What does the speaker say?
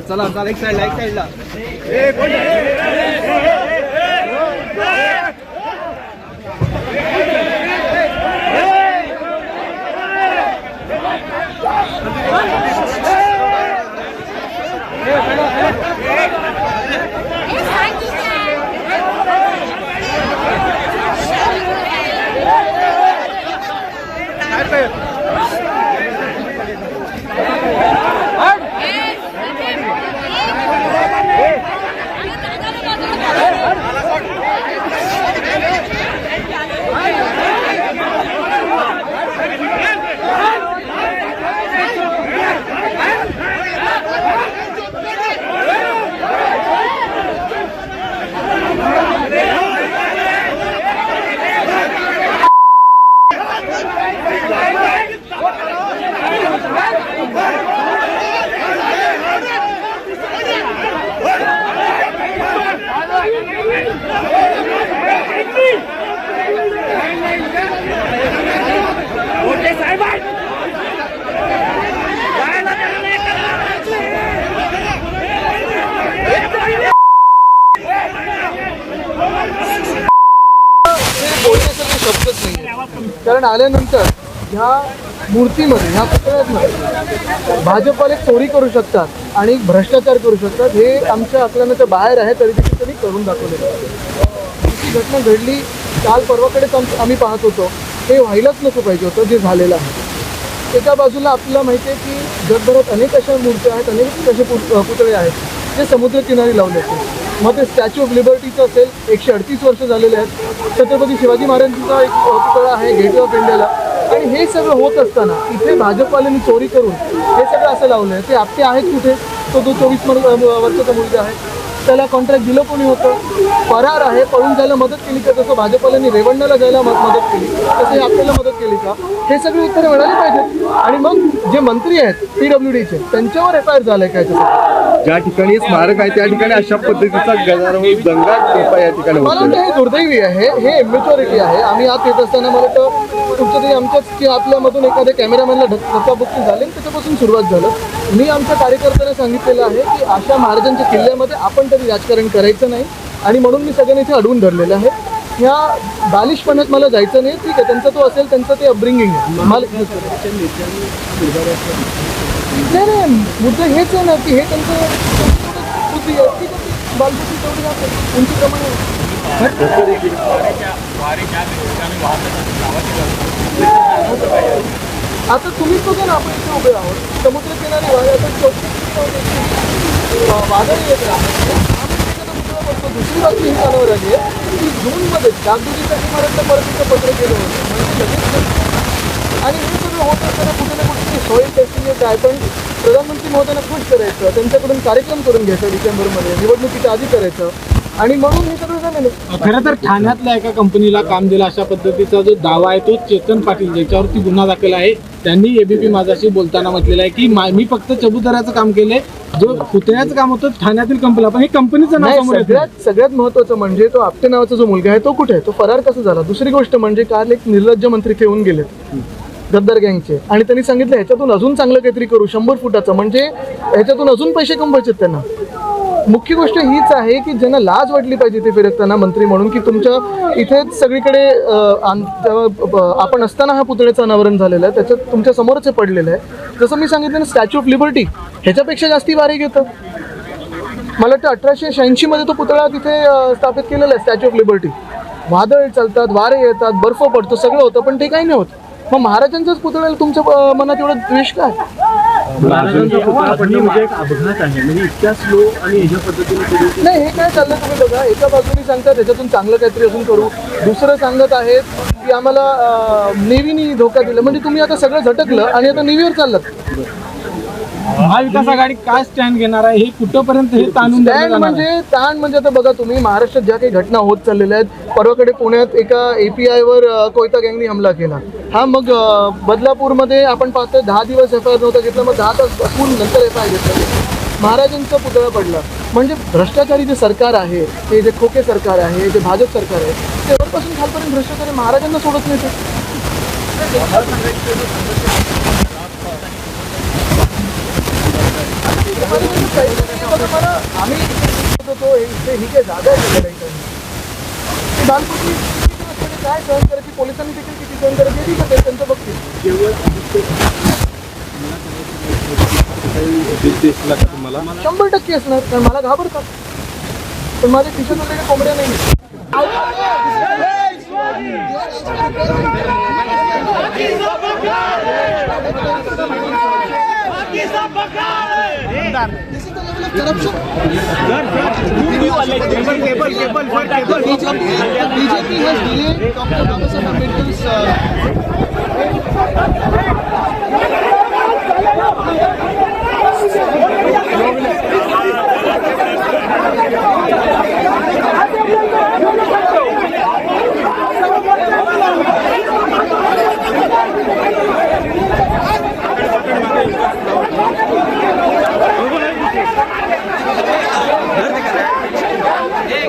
चला चला एक साईडला कारण आल्यानंतर ह्या मूर्तीमध्ये ह्या पुतळ्यामध्ये भाजपवाले चोरी करू शकतात आणि भ्रष्टाचार करू शकतात हे आमच्या आकलनाच्या बाहेर आहे, तरी देखील त्यांनी करून दाखवलेलं आहे. ही घटना घडली काल परवाकडेच आम्ही पाहत होतो, हे व्हायलाच नको पाहिजे होतं जे झालेलं आहे. एका बाजूला आपल्याला माहिती आहे की जगभरात अनेक अशा मूर्त्या आहेत, अनेक असे पुतळे आहेत जे समुद्रकिनारी लावले आहेत. मग ते स्टॅच्यू ऑफ लिबर्टीचं असेल, 138 वर्ष झालेले आहेत. छत्रपती शिवाजी महाराजांचा एक पुतळा आहे गेटवे ऑफ इंडियाला. आणि हे सगळं होत असताना इथे भाजपवाल्यांनी चोरी करून हे सगळं असं लावलं आहे. ते आपटे आहेत कुठे? तो 24 वर्षाचा मुलगा आहे, त्याला कॉन्ट्रॅक्ट दिलं कोणी होतं? फरार आहे, पळून जायला मदत केली का? जसं भाजपवाल्यांनी रेवण्णाला जायला मदत केली तसं आपल्याला मदत केली का? हे सगळे उत्तरं मिळाली पाहिजेत. आणि मग जे मंत्री आहेत PWDचे त्यांच्यावर FIR झालाय काय? ज्या ठिकाणी स्मारक आहे त्या ठिकाणी अशा पद्धतीचा गदारोळ दंगा या ठिकाणी मला वाटतं हे दुर्दैवी आहे, हे इमॅच्युरिटी आहे. आम्ही आत येत असताना मला वाटतं तुमचं तरी आमच्याच की आपल्यामधून एखाद्या कॅमेरामॅनला धक्काबुक्की झाली त्याच्यापासून सुरुवात झालं. मी आमच्या कार्यकर्त्यांना सांगितलेलं आहे की अशा महाराजांच्या किल्ल्यामध्ये आपण तरी राजकारण करायचं नाही आणि म्हणून मी सगळ्यांनी इथे अडवून धरलेलं आहे. ह्या बालिशपणात मला जायचं नाही. ठीक आहे, त्यांचा तो असेल, त्यांचं ते अपब्रिंगिंग आहे. नाही मुद्दा हेच आहे ना की हे त्यांचं बुद्धी आहे, ठीक आहे, बालबुद्धी तेवढी आहे उंचीप्रमाणे. आता तुम्हीच बघा ना, आपण इथे उभे आहोत समुद्रकिनारी वादळ येत आहे. दुसरी बातमी ही कानावर आली आहे की जूनमध्ये डागडुजीसाठी महाराष्ट्र परतीचं पत्र केलं होतं म्हणजे लगेच. आणि हे सगळं होत असताना कुठे ना कुठे सॉईल टेस्टिंग येत आहे. पण प्रधानमंत्री महोदयांना खुश करायचं, त्यांच्याकडून कार्यक्रम करून घ्यायचा डिसेंबरमध्ये, निवडणुकीच्या आधी करायचं आणि म्हणून हे सगळं झालेलं. खरं तर ठाण्यातल्या एका कंपनीला काम दिलं अशा पद्धतीचा जो दावा आहे तो चेतन पाटील ज्याच्यावरती गुन्हा दाखल आहे त्यांनी ABP माझाशी बोलताना म्हटलेलं आहे की मी फक्त चबुतऱ्याचं काम केलंय, जो पुतळ्याचं काम होतं ठाण्यातील कंपनीला, पण हे कंपनीचं नाव. सगळ्यात महत्वाचं म्हणजे तो आपटे नावाचा जो मुलगा आहे तो कुठे आहे, तो फरार कसा झाला? दुसरी गोष्ट म्हणजे काल एक निर्लज्ज मंत्री ठेवून गेलेत गद्दार गँगचे आणि त्यांनी सांगितलं ह्याच्यातून अजून चांगलं काहीतरी करू 100 फुटाचं, म्हणजे ह्याच्यातून अजून पैसे कमवायचे त्यांना. मुख्य गोष्ट हीच आहे की ज्यांना लाज वाटली पाहिजे ते फिरकताना मंत्री म्हणून की तुमच्या इथेच सगळीकडे आपण असताना हा पुतळ्याचं अनावरण झालेलं आहे, त्याच्यात तुमच्या समोरच हे पडलेलं आहे. जसं मी सांगितलं ना, स्टॅच्यू ऑफ लिबर्टी ह्याच्यापेक्षा जास्ती वारे घेतं. मला वाटतं 1886 मध्ये तो पुतळा तिथे स्थापित केलेला आहे स्टॅच्यू ऑफ लिबर्टी. वादळ चालतात, वारे येतात, बर्फ पडतो, सगळं होतं, पण ते काही नाही होत. मग महाराजांच्याच पुतळ्याला तुमच्या मनात एवढं द्वेष काय? महाराजांचा पुतळा पडणं म्हणजे एक अपघात आहे, म्हणजे इतक्या स्लो आणि ह्याच्या पद्धतीने नाही. हे काय चाललं तुम्ही बघा, एका बाजूने सांगतात त्याच्यातून चांगलं काहीतरी अजून करू, दुसरं सांगत आहेत की आम्हाला नेव्हीनी धोका दिला. म्हणजे तुम्ही आता सगळं झटकलं आणि आता नेव्हीवर चाललात. महाविकास आघाडी काय स्टँड घेणार आहे हे कुठपर्यंत हे ताणून ताण म्हणजे आता बघा तुम्ही महाराष्ट्रात ज्या काही घटना होत चाललेल्या आहेत. परवाकडे पुण्यात एका API वर कोयता गँगनी हमला केला. हा मग बदलापूरमध्ये आपण पाहतोय 10 दिवस FIR नव्हता घेतला, मग 10 तास बसून नंतर FIR घेतला. महाराजांचा पुतळा पडला. म्हणजे भ्रष्टाचारी जे सरकार आहे, ते जे खोके सरकार आहे, जे भाजप सरकार आहे, ते वरपासून खालपर्यंत भ्रष्टाचारी महाराजांना सोडत नाही. ते आम्ही होतो ही काय जागा आहे बालकुटी काय सहन करायची, पोलिसांनी देखील किती सहन करायची ठीक आहे, त्यांचं बघतील. दिसला का तुम्हाला? 100% असणार, कारण मला घाबरतात, पण माझ्या खिशात वगैरे कोंबड्या नाही. BJP has delayed Dr. Babasaheb Ambedkar's Hey,